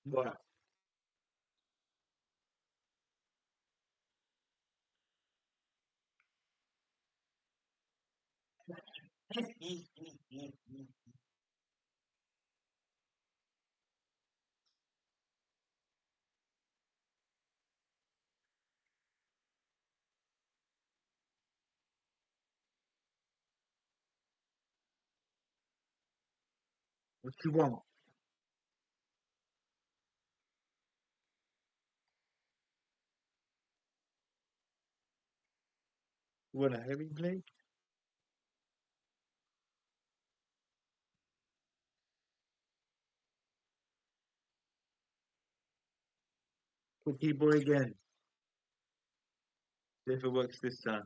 Voilà. What you want? You want a heavy plate? Cookie boy again. See if it works this time.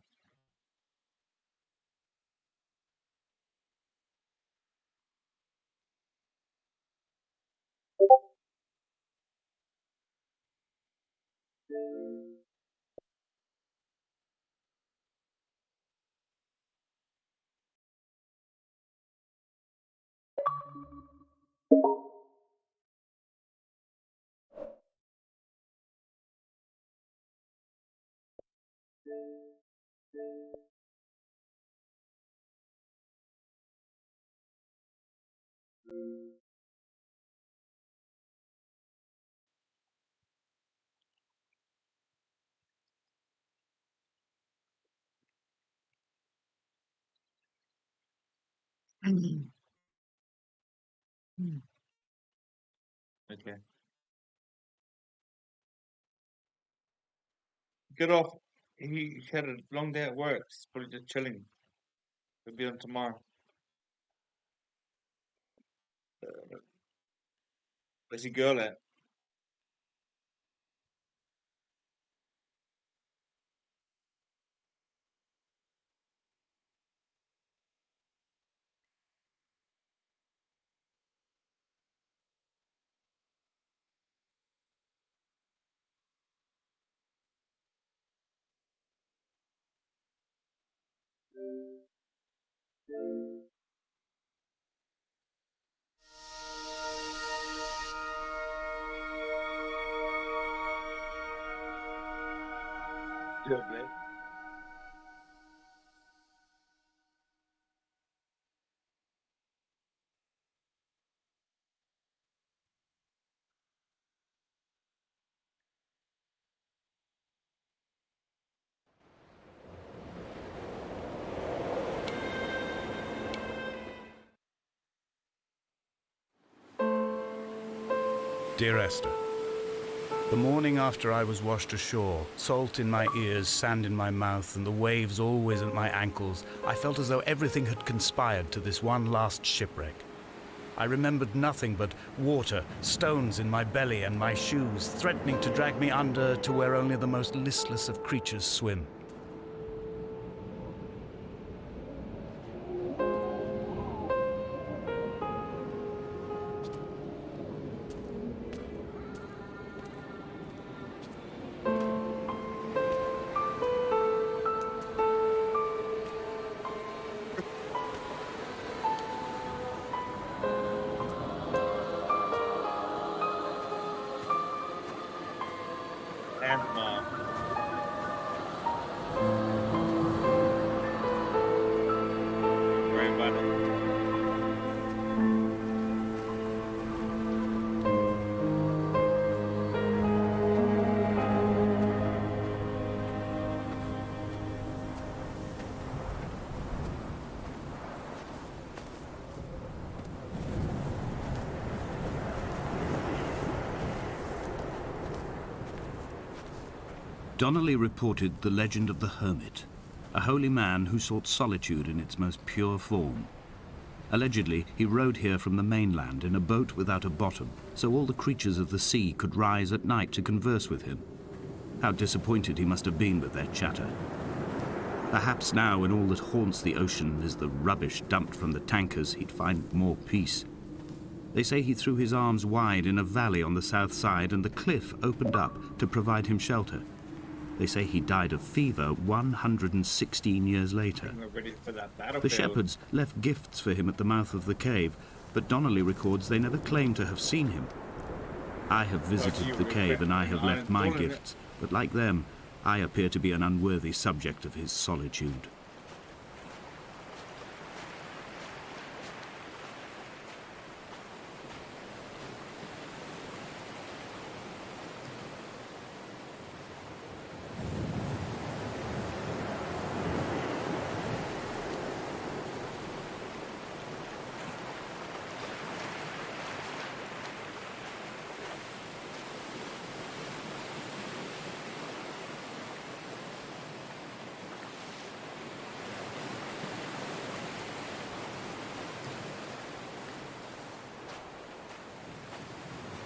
Okay. Get off. He had a long day at work. He's probably just chilling. He'll be on tomorrow. Where's your girl at? Lovely. Dear Esther, the morning after I was washed ashore, salt in my ears, sand in my mouth, and the waves always at my ankles, I felt as though everything had conspired to this one last shipwreck. I remembered nothing but water, stones in my belly and my shoes, threatening to drag me under to where only the most listless of creatures swim. And very vital. Donnelly reported the legend of the hermit, a holy man who sought solitude in its most pure form. Allegedly, he rode here from the mainland in a boat without a bottom, so all the creatures of the sea could rise at night to converse with him. How disappointed he must have been with their chatter. Perhaps now, when all that haunts the ocean is the rubbish dumped from the tankers, he'd find more peace. They say he threw his arms wide in a valley on the south side, and the cliff opened up to provide him shelter. They say he died of fever 116 years later. We're ready for that battlefield. The shepherds left gifts for him at the mouth of the cave, but Donnelly records they never claimed to have seen him. I have visited the cave and I have left my gifts, but like them, I appear to be an unworthy subject of his solitude.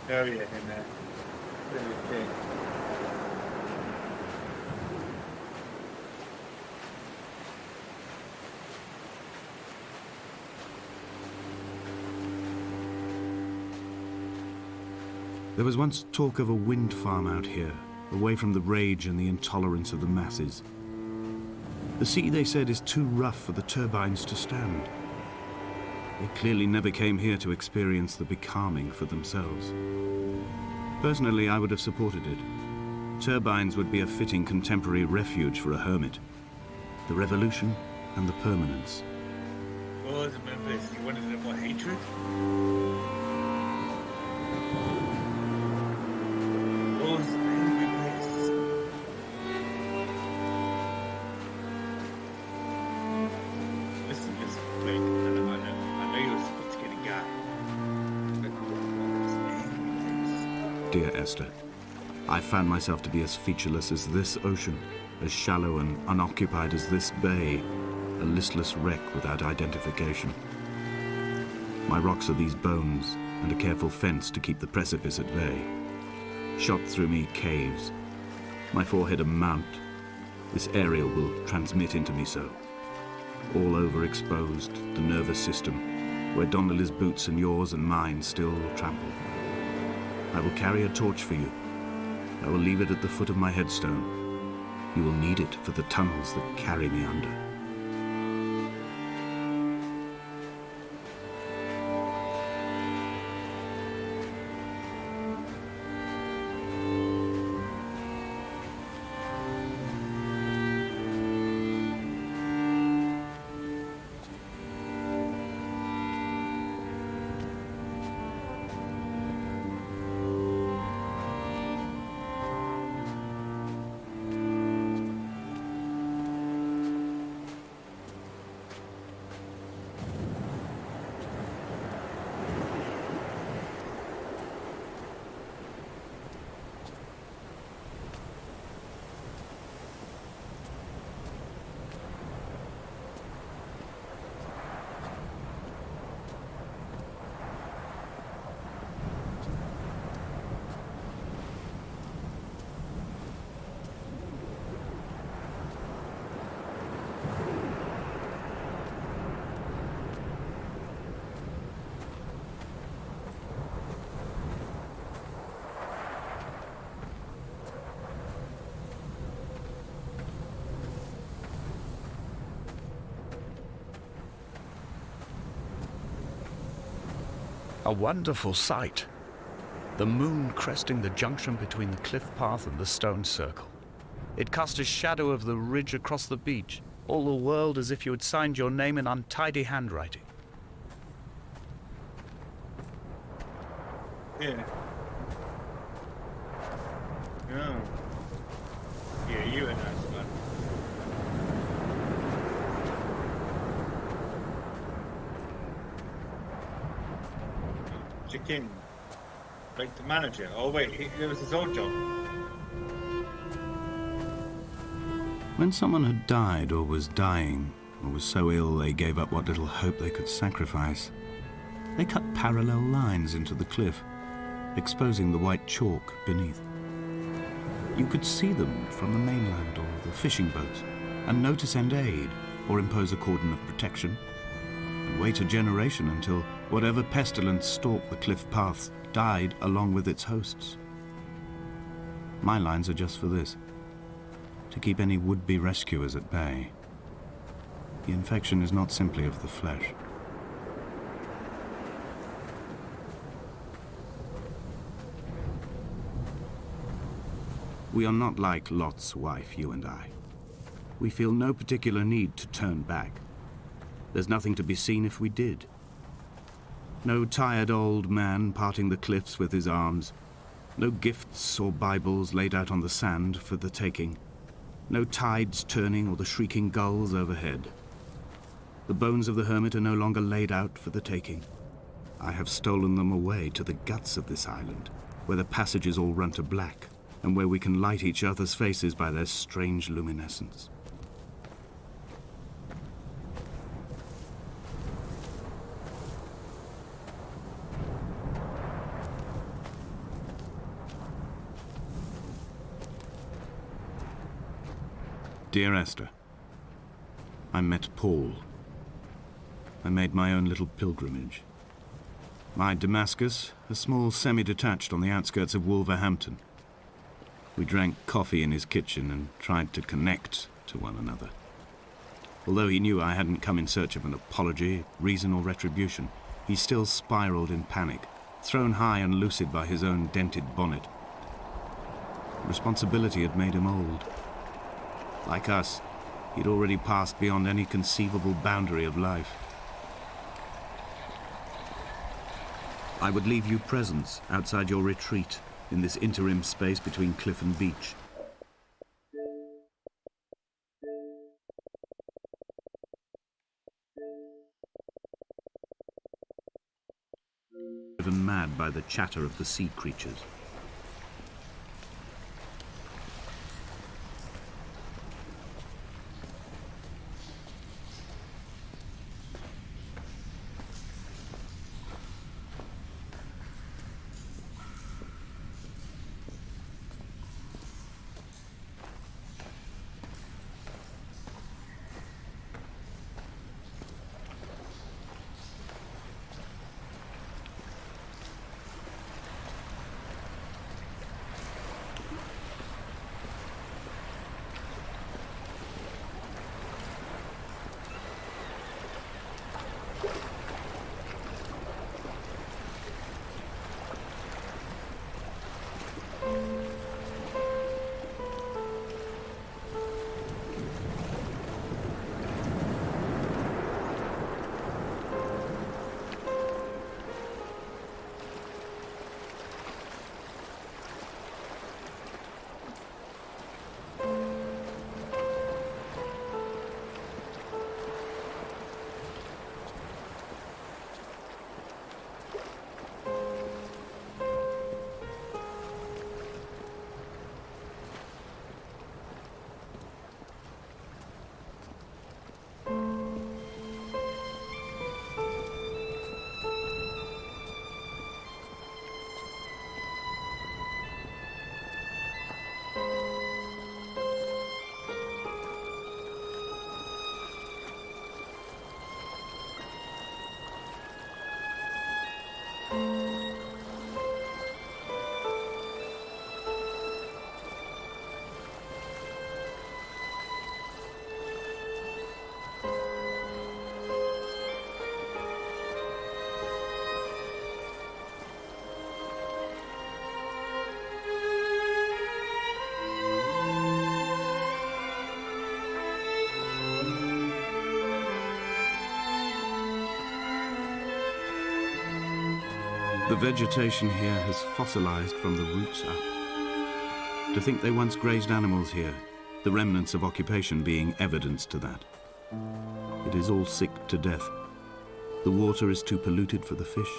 Oh yeah, in there. Okay. There was once talk of a wind farm out here, away from the rage and the intolerance of the masses. The sea, they said, is too rough for the turbines to stand. They clearly never came here to experience the becalming for themselves. Personally, I would have supported it. Turbines would be a fitting contemporary refuge for a hermit. The revolution and the permanence. What was it, Memphis? You wanted a bit more hatred? What was the angry place? Listen, Blake, I know you're a sophisticated guy. But what was the angry place? Dear Esther, I found myself to be as featureless as this ocean, as shallow and unoccupied as this bay, a listless wreck without identification. My rocks are these bones, and a careful fence to keep the precipice at bay. Shot through me caves, my forehead a mount. This aerial will transmit into me so. All overexposed, the nervous system, where Donnelly's boots and yours and mine still trample. I will carry a torch for you. I will leave it at the foot of my headstone. You will need it for the tunnels that carry me under. A wonderful sight. The moon cresting the junction between the cliff path and the stone circle. It cast a shadow of the ridge across the beach, all the world as if you had signed your name in untidy handwriting. Yeah. Oh. Yeah, you and us, man. Chicken. Like the manager. Oh wait, it was his old job. When someone had died or was dying, or was so ill they gave up what little hope they could sacrifice, they cut parallel lines into the cliff, exposing the white chalk beneath. You could see them from the mainland or the fishing boats, and know to send aid or impose a cordon of protection, and wait a generation until whatever pestilence stalked the cliff paths died along with its hosts. My lines are just for this, to keep any would-be rescuers at bay. The infection is not simply of the flesh. We are not like Lot's wife, you and I. We feel no particular need to turn back. There's nothing to be seen if we did. No tired old man parting the cliffs with his arms. No gifts or Bibles laid out on the sand for the taking. No tides turning or the shrieking gulls overhead. The bones of the hermit are no longer laid out for the taking. I have stolen them away to the guts of this island, where the passages all run to black, and where we can light each other's faces by their strange luminescence. Dear Esther, I met Paul. I made my own little pilgrimage. My Damascus, a small semi-detached on the outskirts of Wolverhampton. We drank coffee in his kitchen and tried to connect to one another. Although he knew I hadn't come in search of an apology, reason or retribution, he still spiraled in panic, thrown high and lucid by his own dented bonnet. Responsibility had made him old. Like us, he'd already passed beyond any conceivable boundary of life. I would leave you presents outside your retreat in this interim space between cliff and beach. Driven mad by the chatter of the sea creatures. The vegetation here has fossilized from the roots up. To think they once grazed animals here, the remnants of occupation being evidence to that. It is all sick to death. The water is too polluted for the fish,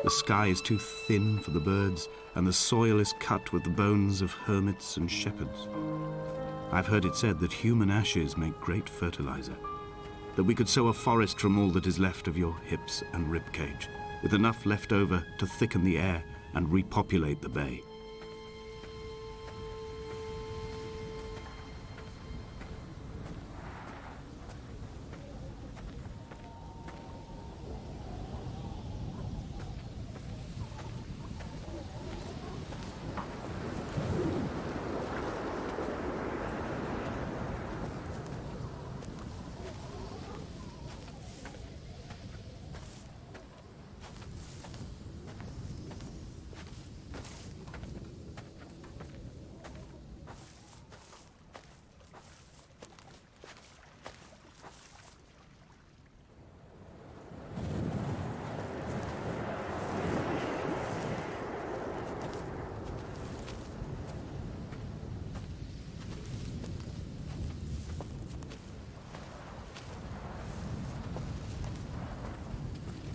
the sky is too thin for the birds, and the soil is cut with the bones of hermits and shepherds. I've heard it said that human ashes make great fertilizer, that we could sow a forest from all that is left of your hips and ribcage, with enough left over to thicken the air and repopulate the bay.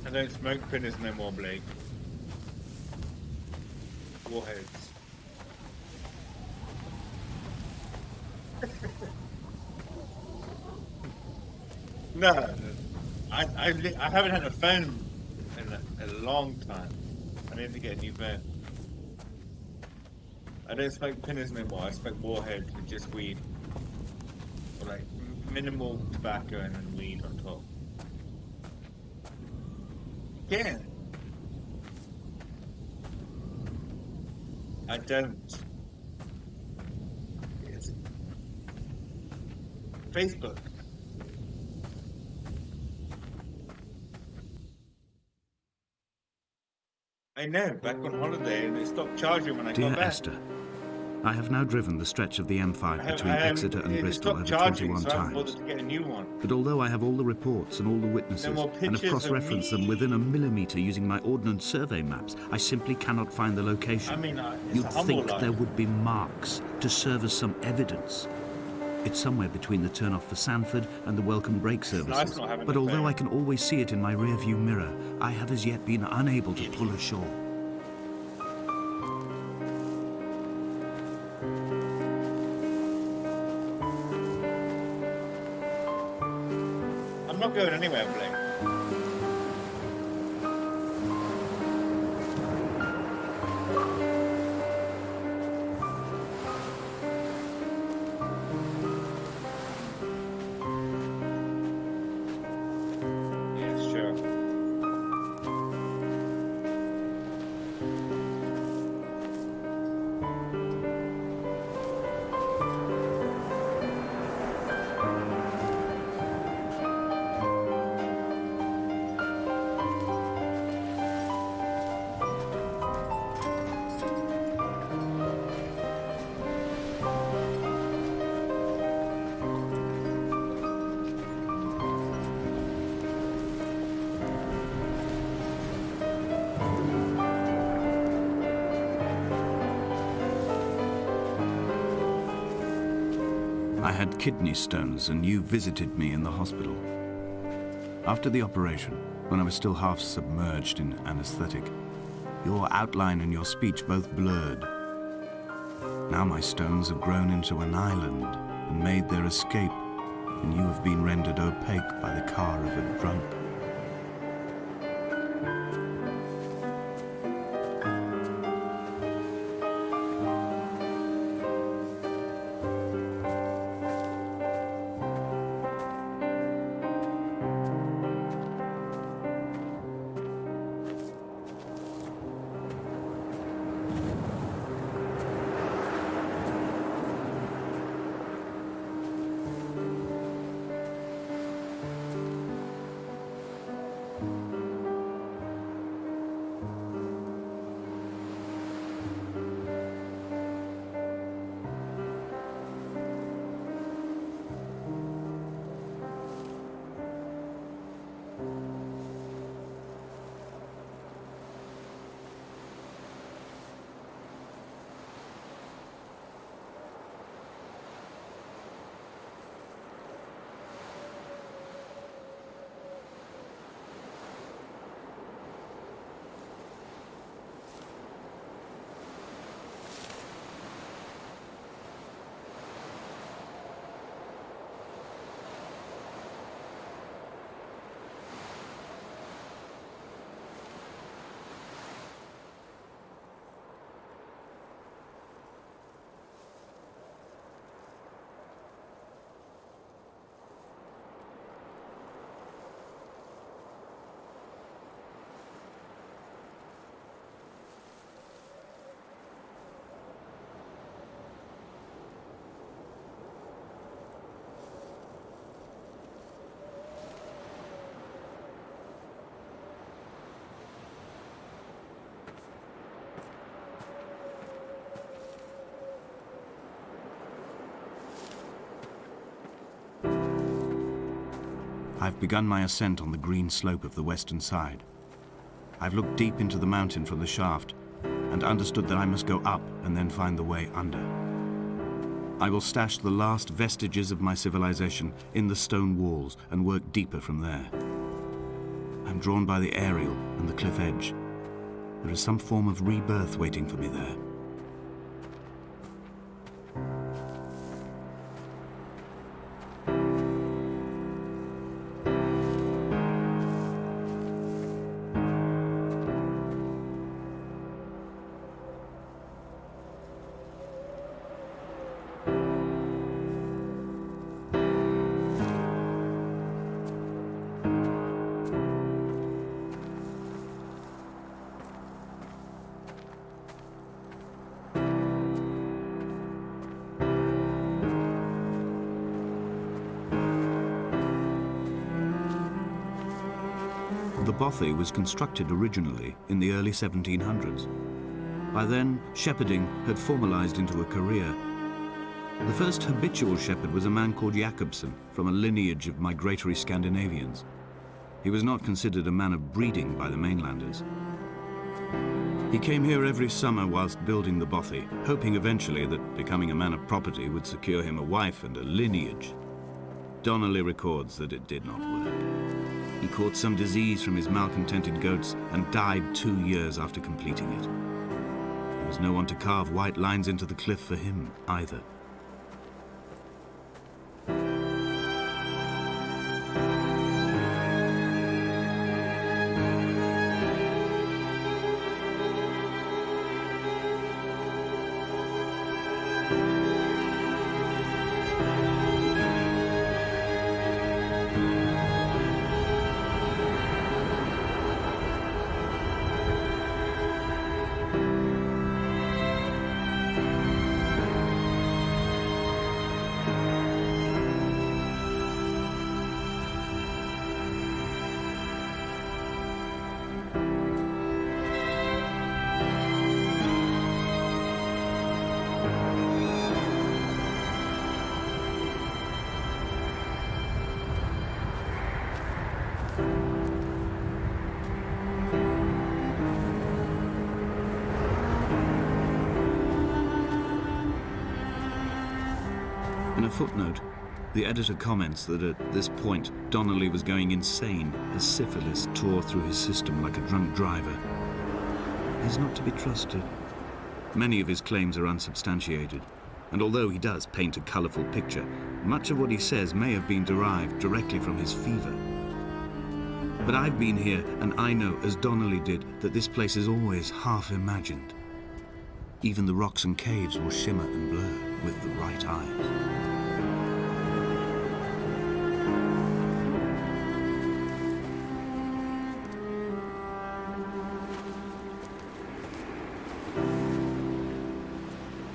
I don't smoke pinners no more, Blake. Warheads. No, I haven't had a phone in a long time. I need to get a new phone. I don't smoke pinners no more. I smoke warheads with just weed, or like minimal tobacco and then weed on top. Yeah. I don't. It's Facebook. I know, back on holiday, and they stopped charging when I Dear got back. Esther, I have now driven the stretch of the M5 between Exeter and They Bristol stopped over charging, 21 so I haven't times. bothered to get a new one. But although I have all the reports and all the witnesses, more and have pictures of cross-referenced them me. within a millimetre using my ordnance survey maps, I simply cannot find the location. I mean, it's You'd a humble think life. there would be marks to serve as some evidence. It's somewhere between the turn-off for Sanford and the welcome brake services. nice not having But a although phone. I can always see it in my rear-view mirror, I have as yet been unable to pull ashore. I'm not going anywhere, Blake. Yeah, sure. I had kidney stones and you visited me in the hospital. After the operation, when I was still half submerged in anesthetic, your outline and your speech both blurred. Now my stones have grown into an island and made their escape, and you have been rendered opaque by the car of a drunk. I've begun my ascent on the green slope of the western side. I've looked deep into the mountain from the shaft and understood that I must go up and then find the way under. I will stash the last vestiges of my civilization in the stone walls and work deeper from there. I'm drawn by the aerial and the cliff edge. There is some form of rebirth waiting for me there. The bothy was constructed originally in the early 1700s. By then, shepherding had formalized into a career. The first habitual shepherd was a man called Jakobsen, from a lineage of migratory Scandinavians. He was not considered a man of breeding by the mainlanders. He came here every summer whilst building the bothy, hoping eventually that becoming a man of property would secure him a wife and a lineage. Donnelly records that it did not work. He caught some disease from his malcontented goats and died 2 years after completing it. There was no one to carve white lines into the cliff for him either. In a footnote, the editor comments that at this point, Donnelly was going insane as syphilis tore through his system like a drunk driver. He's not to be trusted. Many of his claims are unsubstantiated, and although he does paint a colourful picture, much of what he says may have been derived directly from his fever. But I've been here, and I know, as Donnelly did, that this place is always half imagined. Even the rocks and caves will shimmer and blur with the right eyes.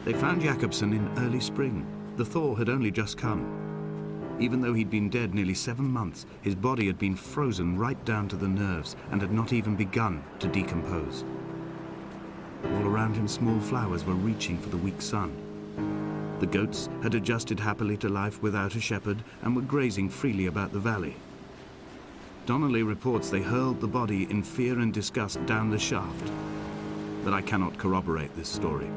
They found Jakobsen in early spring. The thaw had only just come. Even though he'd been dead nearly 7 months, his body had been frozen right down to the nerves and had not even begun to decompose. All around him, small flowers were reaching for the weak sun. The goats had adjusted happily to life without a shepherd and were grazing freely about the valley. Donnelly reports they hurled the body in fear and disgust down the shaft, but I cannot corroborate this story.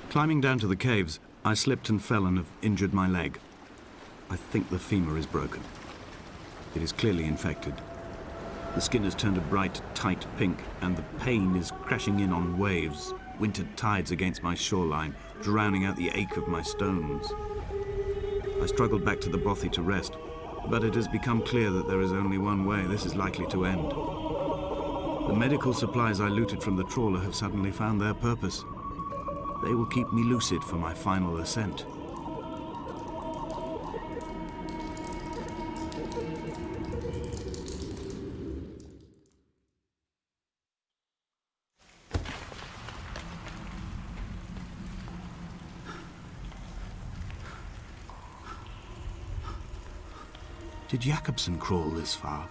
Climbing down to the caves, I slipped and fell and have injured my leg. I think the femur is broken. It is clearly infected. The skin has turned a bright, tight pink, and the pain is crashing in on waves, wintered tides against my shoreline, drowning out the ache of my stones. I struggled back to the bothy to rest, but it has become clear that there is only one way this is likely to end. The medical supplies I looted from the trawler have suddenly found their purpose. They will keep me lucid for my final ascent. Did Jakobsen crawl this far?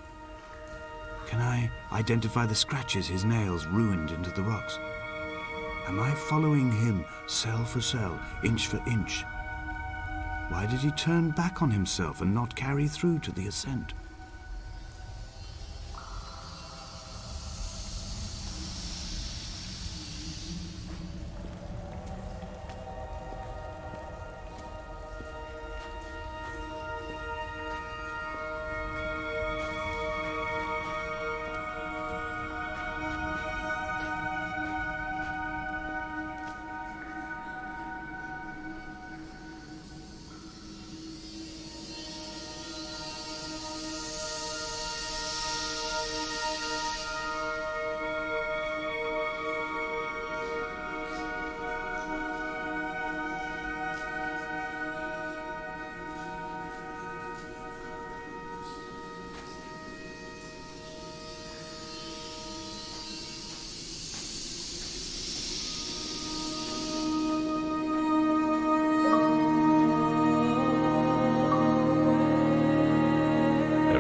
Can I identify the scratches his nails ruined into the rocks? Am I following him cell for cell, inch for inch? Why did he turn back on himself and not carry through to the ascent?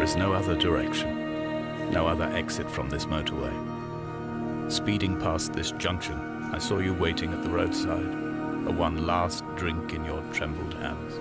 There is no other direction, no other exit from this motorway. Speeding past this junction, I saw you waiting at the roadside, a one last drink in your trembled hands.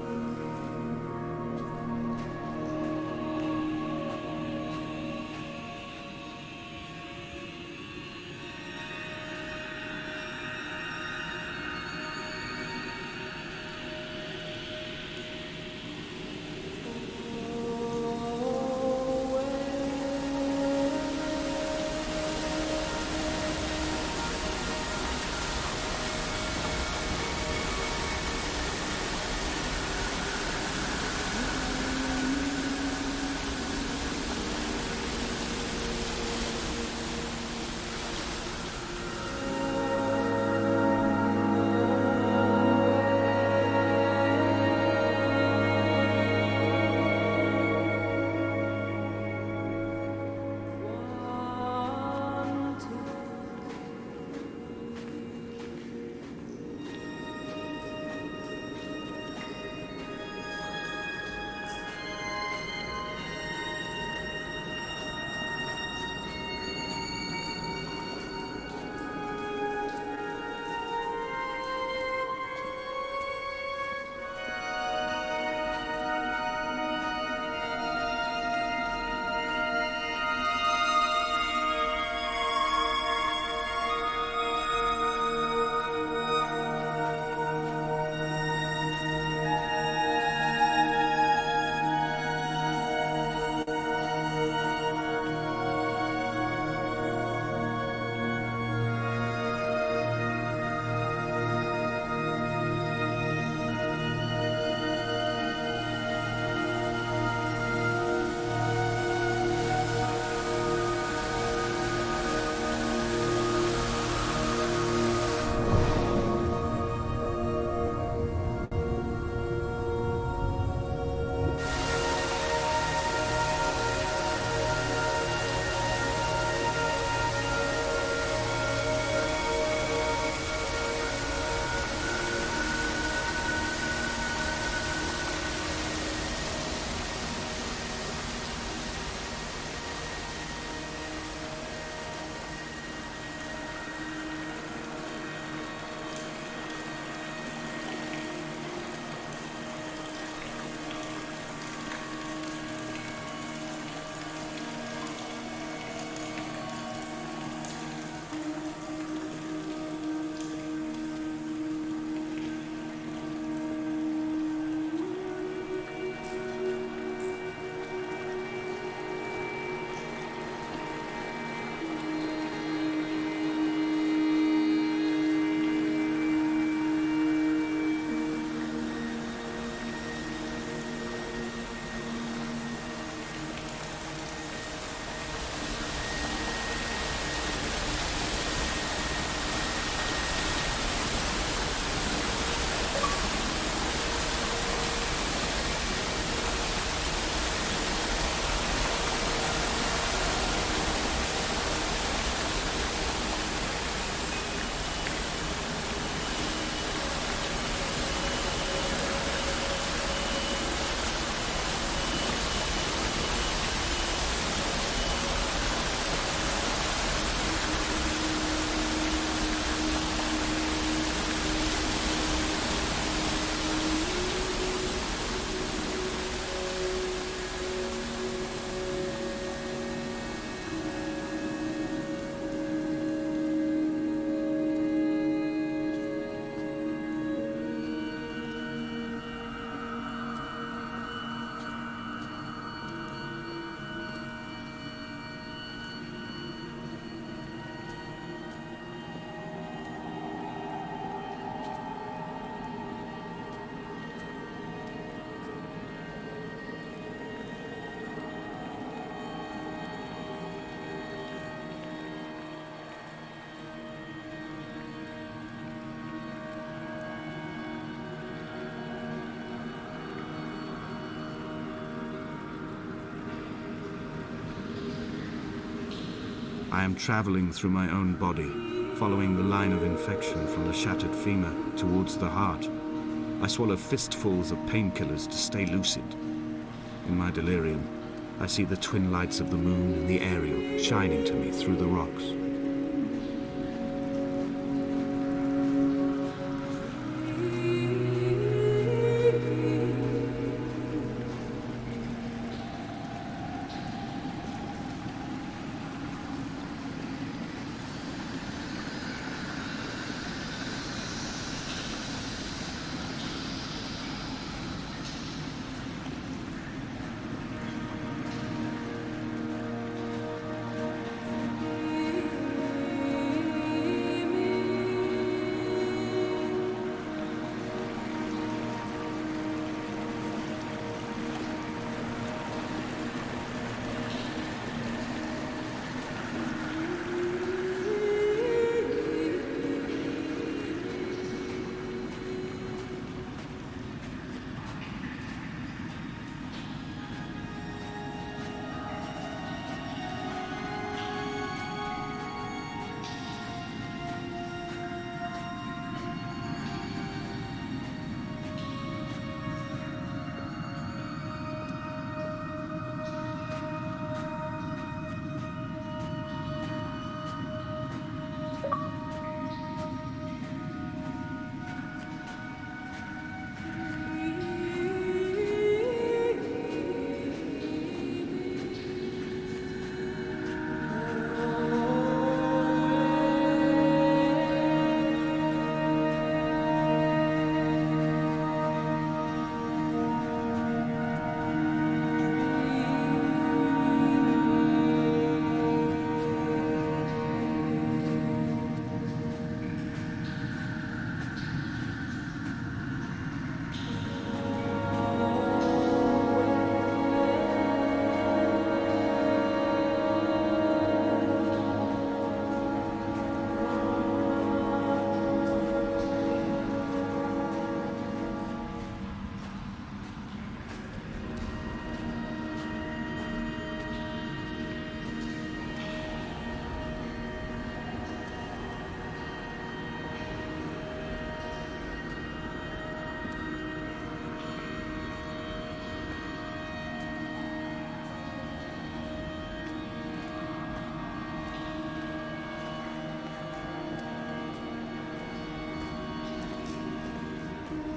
I am traveling through my own body, following the line of infection from the shattered femur towards the heart. I swallow fistfuls of painkillers to stay lucid. In my delirium, I see the twin lights of the moon and the Ariel shining to me through the rocks.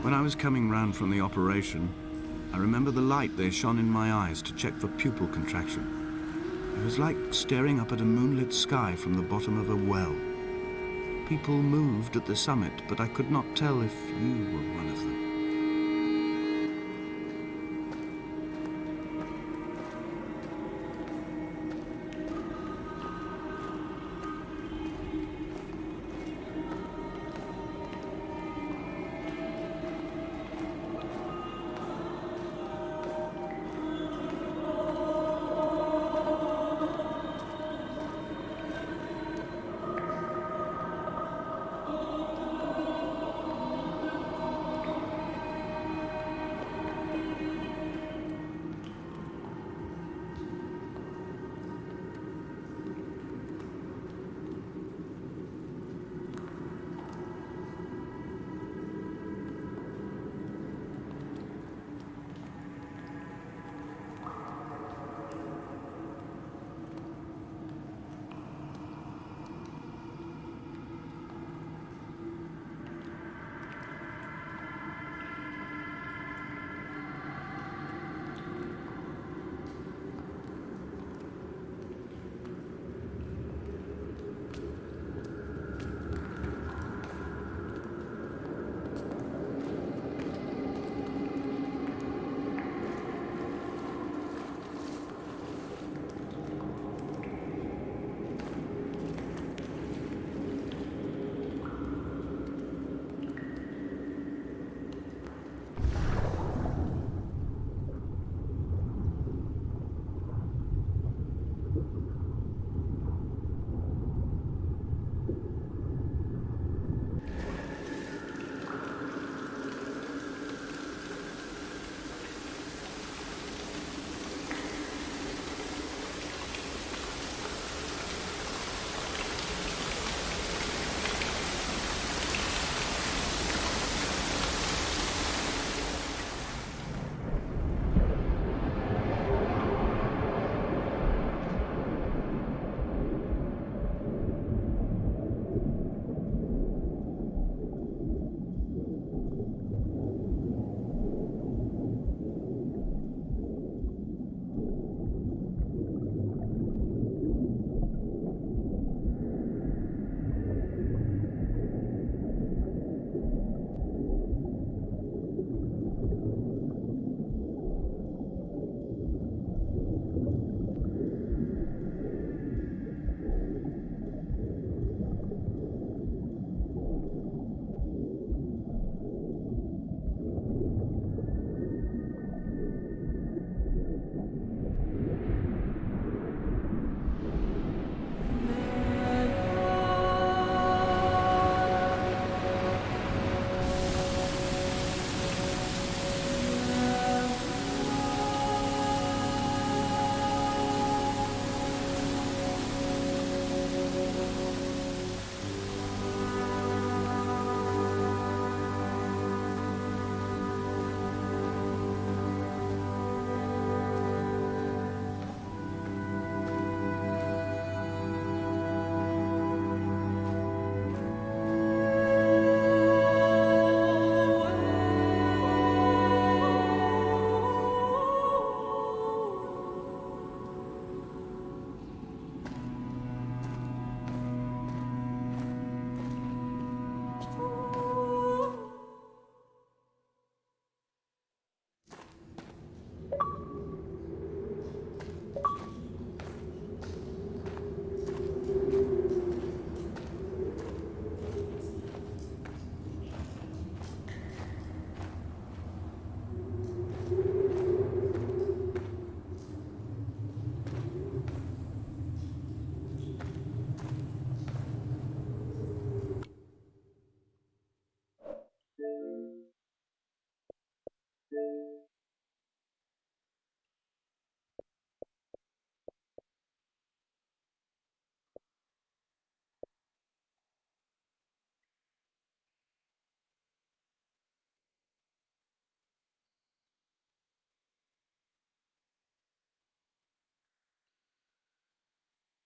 When I was coming round from the operation, I remember the light they shone in my eyes to check for pupil contraction. It was like staring up at a moonlit sky from the bottom of a well. People moved at the summit, but I could not tell if you were one of them.